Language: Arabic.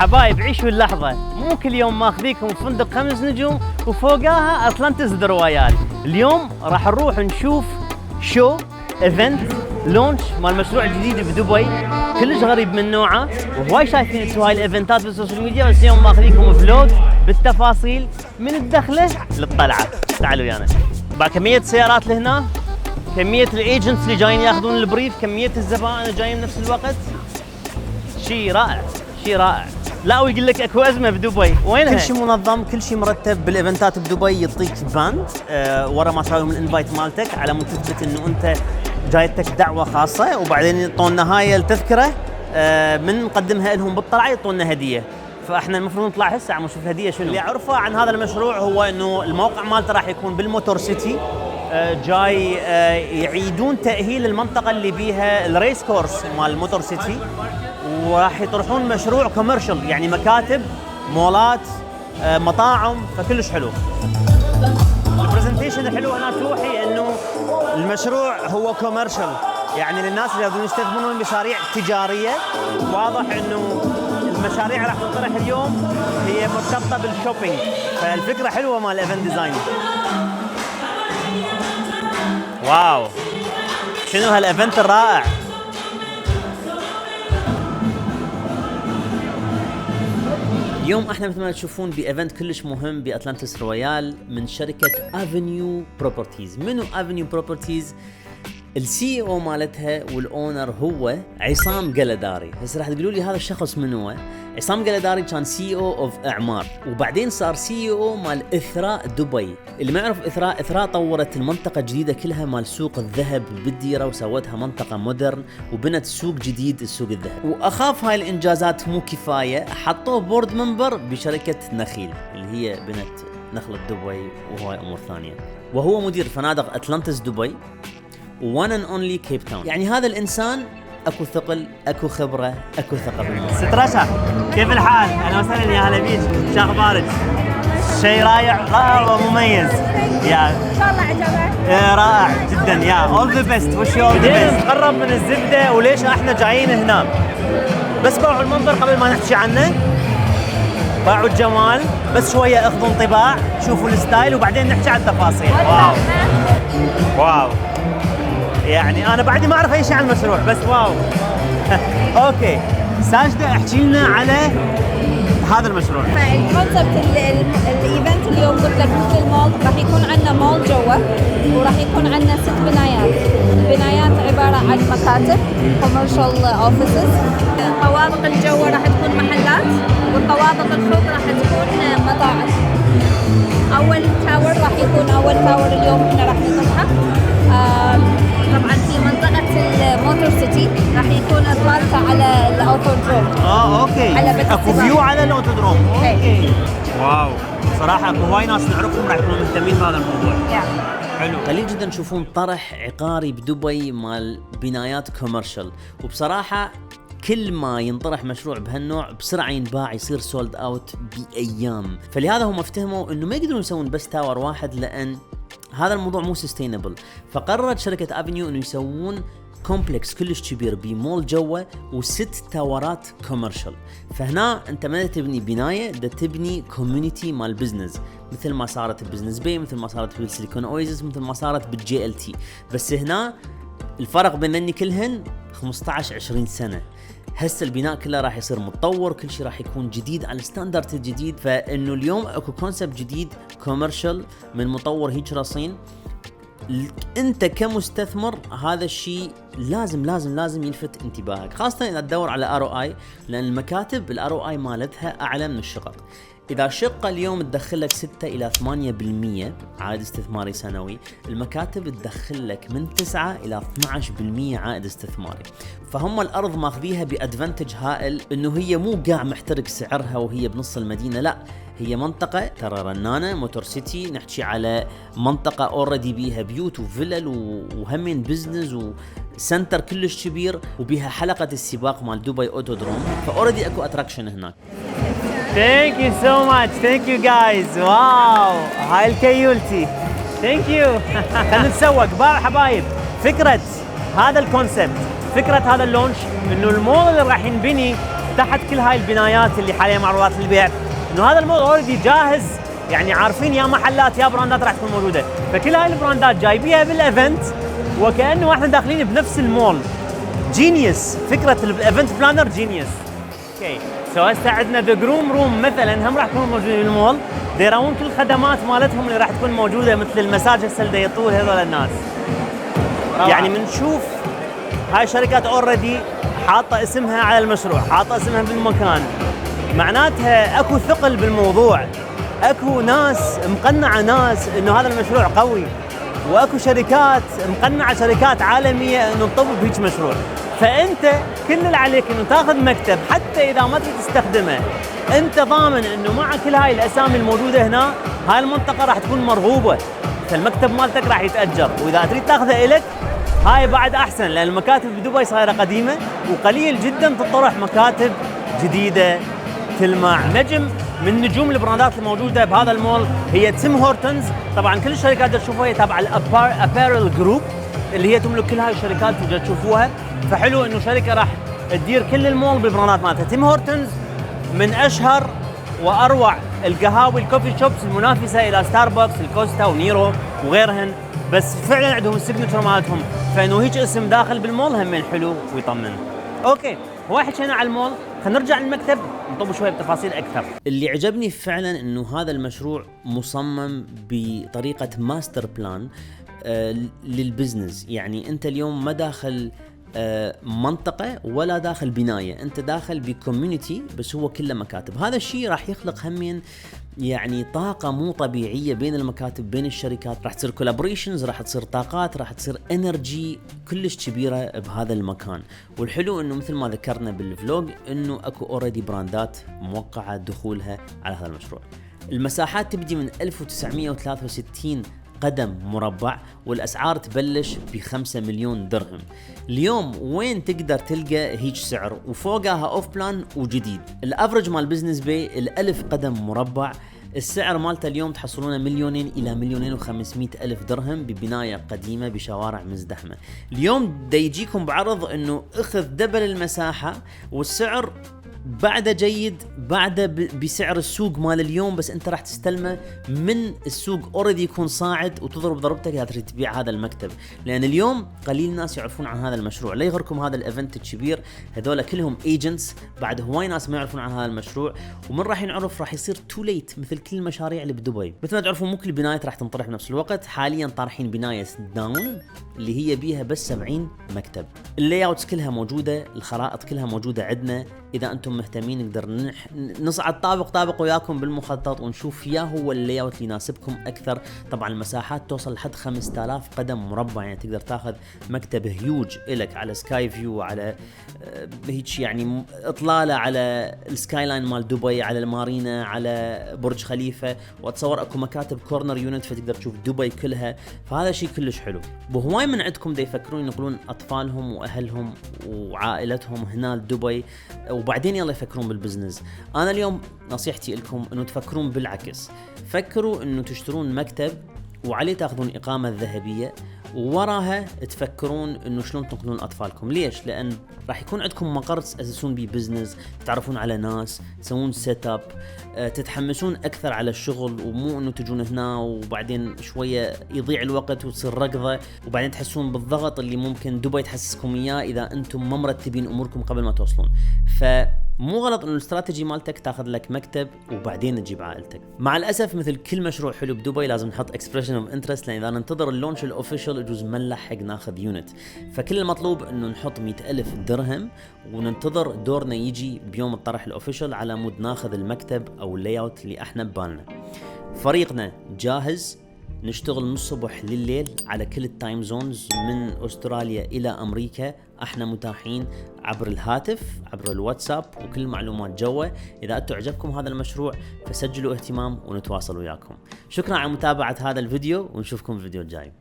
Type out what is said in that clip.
حبايب عيشوا اللحظة، مو كل يوم ماخذيكم فندق 5 نجوم وفوقاها أطلانتس رويال. اليوم راح نروح نشوف شو ايفنت لونش مال مشروع جديد بدبي كلش غريب من نوعه، وهواي شايفين انتم هاي الايفنتات بالسوشيال ميديا، بس اليوم ماخذيكم فلوج بالتفاصيل من الدخلة للطلعة. تعالوا ويانا. بعد كمية سيارات لهنا، كمية الايجنتس اللي جايين ياخذون البريف، كمية الزبائن اللي جايين بنفس الوقت، شيء رائع شيء رائع. لا ويقول لك اكو ازمه بدبي، وينها؟ كل شيء منظم، كل شيء مرتب بالايفنتات بدبي. يعطيك باند ورا ما تسوي من الانفايت مالتك على مود تثبت انه انت جايتك دعوه خاصه، وبعدين يعطونا هاي التذكره من نقدمها لهم بالطلعه يعطونا هديه. فاحنا المفروض نطلع هسه عم نشوف الهديه شنو. اللي اعرفه عن هذا المشروع هو انه الموقع مالته راح يكون بالموتور سيتي، جاي يعيدون تاهيل المنطقه اللي بيها الريس كورس مال الموتور سيتي، وراح يطرحون مشروع كوميرشال، يعني مكاتب، مولات، مطاعم، فكلش حلو. البرزنتيشن الحلو هنا توحي انه المشروع هو كوميرشال، يعني للناس اللي يبون يستثمرون مشاريع تجاريه. واضح انه المشاريع راح تطرح اليوم هي مرتبطه بالشوبينج، فالفكره حلوه مال الايفنت ديزاين. واو شنو هالايفنت الرائع. اليوم احنا مثل ما تشوفون بايفنت كلش مهم باطلانتس رويال من شركه افنيو بروبرتيز. منو افنيو بروبرتيز؟ السي او مالتها والاونر هو عصام قلداري. هسه راح تقولوا لي هذا الشخص من هو؟ عصام قلداري كان سي او اوف اعمار، وبعدين صار سي او مال اثراء دبي. اللي ما يعرف اثراء طورت المنطقه جديده كلها مال سوق الذهب بالديره، وسوتها منطقه مودرن، وبنت سوق جديد السوق الذهب. واخاف هاي الانجازات مو كفايه، حطوه بورد ممبر بشركه نخيل اللي هي بنت نخله دبي وهاي امور ثانيه، وهو مدير فنادق اتلانتس دبي وان اند اونلي كيب تاون. يعني هذا الانسان اكو ثقل، اكو خبره، اكو ثقافه. ست رشا كيف الحال؟ اهلا وسهلا، يا هلا بيك، شو اخبارك؟ شيء رائع ومميز. يا ان شاء الله عجبك. رائع جدا. يا اول ذا بيست، وش يو ذا بيست. نقرب من الزبده وليش احنا جايين هنا. بس باعوا المنظر قبل ما نحكي عنه، باعوا الجمال، بس شويه اخذوا انطباع، شوفوا الستايل، وبعدين نحكي عن التفاصيل. واو واو، يعني انا بعدي ما اعرف اي شيء عن المشروع، بس واو. اوكي ساجده احكي لنا على هذا المشروع. الكونسبت الايفنت اليوم قلت لك مثل المول، راح يكون عندنا مول جوا، وراح يكون عندنا 6 بنايات. البنايات عباره عن مكاتب، كوميرشال اوفيسز. الطوابق الجوا راح تكون محلات، والطوابق الفوق راح تكون مطاعم. اول تاور راح يكون اول تاور اليوم احنا راح نطرحه. طبعا في منطقة الموتور سيتي راح يكون اطلالته على الاوتودروم. اوكي، على اكو فيو على الاوتودروم. اوكي واو، صراحة اكو هواي ناس نعرفهم راح يكونوا مهتمين بهذا الموضوع. حلو. قليل جدا تشوفون طرح عقاري بدبي مال بنايات كوميرشال، وبصراحة كل ما ينطرح مشروع بهالنوع بسرعه ينباع، يصير سولد اوت بايام. فلهذا هم افتهموا انه ما يقدرون يسوون بس تاور واحد، لان هذا الموضوع مو سستينبل. فقررت شركه افنيو انه يسوون كومبلكس كلش كبير بمول جوا و6 تاورات كوميرشال. فهنا انت ما تبني بنايه، دا تبني كوميونتي مال بزنس، مثل ما صارت ببزنس باي، مثل ما صارت بالسيليكون اويزز، مثل ما صارت بالجي ال تي. بس هنا الفرق بينني كلهن 15-20 سنه. هسه البناء كله راح يصير متطور، كل شيء راح يكون جديد على الستاندرد الجديد. فانه اليوم اكو كونسبت جديد كوميرشال من مطور هيك رصين. انت كمستثمر هذا الشيء لازم يلفت انتباهك، خاصه اذا تدور على ار او اي، لان المكاتب الار او اي مالتها اعلى من الشقق. إذا شقة اليوم تدخل لك 6 إلى 8% عائد استثماري سنوي، المكاتب تدخل لك من 9 إلى 12% عائد استثماري. فهم الأرض ماخذيها بأدفانتج هائل، إنه هي مو قاع محترق سعرها وهي بنص المدينة، لا هي منطقة ترى رنانة، موتور سيتي، نحكي على منطقة اوريدي بيها بيوت وفلل وهمين بزنس وسنتر كلش كبير، وبيها حلقة السباق مال دبي اوتودروم، فاوريدي اكو اتراكشن هناك. Thank you so much. Thank you guys. واو هاي الكيولتي. Thank you. خلينا نتسوق بقى حبايب. فكرة هذا الكونسبت، فكرة هذا اللونش، انه المول اللي راح ينبني تحت كل هاي البنايات اللي حاليا معروضات للبيع، انه هذا المول اوريدي جاهز، يعني عارفين يا محلات يا براندات راح تكون موجوده، فكل هاي البراندات جايبيها بالايفنت وكانه احنا داخلين بنفس المول. جينيوس، فكره الايفنت بلانر جينيوس. اوكي سو هسه عندنا ذا جروم روم مثلا هم راح يكونوا موجودين بالمول، يراون كل الخدمات مالتهم اللي راح تكون موجوده مثل المساج هسه اللي يطول هذول الناس. يعني بنشوف هاي الشركات اوريدي حاطه اسمها على المشروع، حاطه اسمها بالمكان، معناتها اكو ثقل بالموضوع، اكو ناس مقنعه ناس انه هذا المشروع قوي، واكو شركات مقنعه شركات عالميه انه نطبق بهيك مشروع. فانت كل اللي عليك انه تاخذ مكتب حتى اذا ما تريد تستخدمه، انت ضامن انه مع كل هاي الاسامي الموجوده هنا هاي المنطقه راح تكون مرغوبه، فالمكتب مالتك راح يتاجر، واذا تريد تاخذه الك هاي بعد احسن، لان المكاتب بدبي صايره قديمه وقليل جدا تطرح مكاتب جديده تلمع. نجم من نجوم البراندات الموجوده بهذا المول هي تيم هورتونز، طبعا كل الشركات اللي تشوفوها هي تابعه الابارل جروب اللي هي تملك كل هاي الشركات اللي تشوفوها، فحلو انه شركه راح تدير كل المول بالبراندات مالتها. تيم هورتونز من اشهر واروع القهاوي الكوفي شوبس المنافسه الى ستاربكس الكوستا ونيرو وغيرهن، بس فعلا عندهم السيجنتشر مالتهم، فانه هيك اسم داخل بالمول هم حلو ويطمن. اوكي هو حكينا على المول، خلينا نرجع للمكتب نطب شويه بتفاصيل اكثر. اللي عجبني فعلا انه هذا المشروع مصمم بطريقه ماستر بلان للبزنس، يعني انت اليوم ما داخل منطقة ولا داخل بناية، انت داخل بكوميونيتي بس هو كله مكاتب. هذا الشيء راح يخلق همين يعني طاقة مو طبيعية بين المكاتب بين الشركات، راح تصير كولابوريشنز، راح تصير طاقات، راح تصير انرجي كلش كبيرة بهذا المكان. والحلو انه مثل ما ذكرنا بالفلوج انه اكو اوريدي براندات موقعة دخولها على هذا المشروع. المساحات تبدي من 1963 قدم مربع، والاسعار تبلش ب5 مليون درهم. اليوم وين تقدر تلقى هيج سعر وفوقها اوف بلان وجديد؟ الافرج مال بزنس باي ال1000 قدم مربع السعر مالته اليوم تحصلونه 2 إلى 2,500,000 درهم ببناية قديمة بشوارع مزدحمة. اليوم دا يجيكم بعرض انه اخذ دبل المساحة والسعر بعده جيد، بعده بسعر السوق مال اليوم، بس انت راح تستلمه من السوق اوريدي يكون صاعد وتضرب ضربتك اذا تريد تبيع هذا المكتب، لان اليوم قليل ناس يعرفون عن هذا المشروع. لا يغركم هذا الايفنت الكبير، هذول كلهم ايجنتس، بعد هواي ناس ما يعرفون عن هذا المشروع، ومن راح ينعرف راح يصير تو ليت مثل كل المشاريع اللي بدبي. مثل ما تعرفون مو كل البنايات راح تنطرح بنفس الوقت، حاليا طارحين بنايه داون اللي هي بيها بس 70 مكتب. اللاي اوتس كلها موجوده، الخرائط كلها موجوده عندنا، اذا انتم مهتمين نقدر نصعد طابق وياكم بالمخطط ونشوف يا هو اللاي اوت اللي يناسبكم اكثر. طبعا المساحات توصل لحد 5000 قدم مربع، يعني تقدر تاخذ مكتب هيوج الك على سكاي فيو، على هيك يعني اطلاله على السكاي لاين مال دبي، على المارينا، على برج خليفه، واتصور اكو مكاتب كورنر يونت فتقدر تشوف دبي كلها. فهذا شيء كلش حلو. وهواي من عندكم دا يفكرون ينقلون اطفالهم واهلهم وعائلتهم هنا لدبي وبعدين يلا يفكرون بالبزنس. انا اليوم نصيحتي لكم انه تفكرون بالعكس، فكروا انه تشترون مكتب وعليه تاخذون اقامه ذهبيه، ووراها تفكرون انه شلون تنقلون اطفالكم. ليش؟ لان راح يكون عندكم مقر تاسسون بيه بزنس، تتعرفون على ناس، تسوون سيت اب، تتحمسون اكثر على الشغل، ومو انه تجون هنا وبعدين شويه يضيع الوقت وتصير ركضه، وبعدين تحسون بالضغط اللي ممكن دبي تحسسكم اياه اذا انتم ما مرتبين اموركم قبل ما توصلون. مو غلط انه الاستراتيجي مالتك تاخذ لك مكتب وبعدين تجيب عائلتك. مع الاسف مثل كل مشروع حلو بدبي لازم نحط اكسبريشن اوف انترست، لان اذا ننتظر اللونش الاوفيشال يجوز ما نلحق ناخذ يونت. فكل المطلوب انه نحط 100,000 درهم وننتظر دورنا يجي بيوم الطرح الاوفيشال على مود ناخذ المكتب او اللاي اوت اللي احنا ببالنا. فريقنا جاهز، نشتغل من الصبح لليل على كل التايم زونز من استراليا الى امريكا. احنا متاحين عبر الهاتف، عبر الواتساب، وكل المعلومات جوا. اذا انتم عجبكم هذا المشروع فسجلوا اهتمام ونتواصل وياكم. شكرا على متابعة هذا الفيديو ونشوفكم في الفيديو الجاي.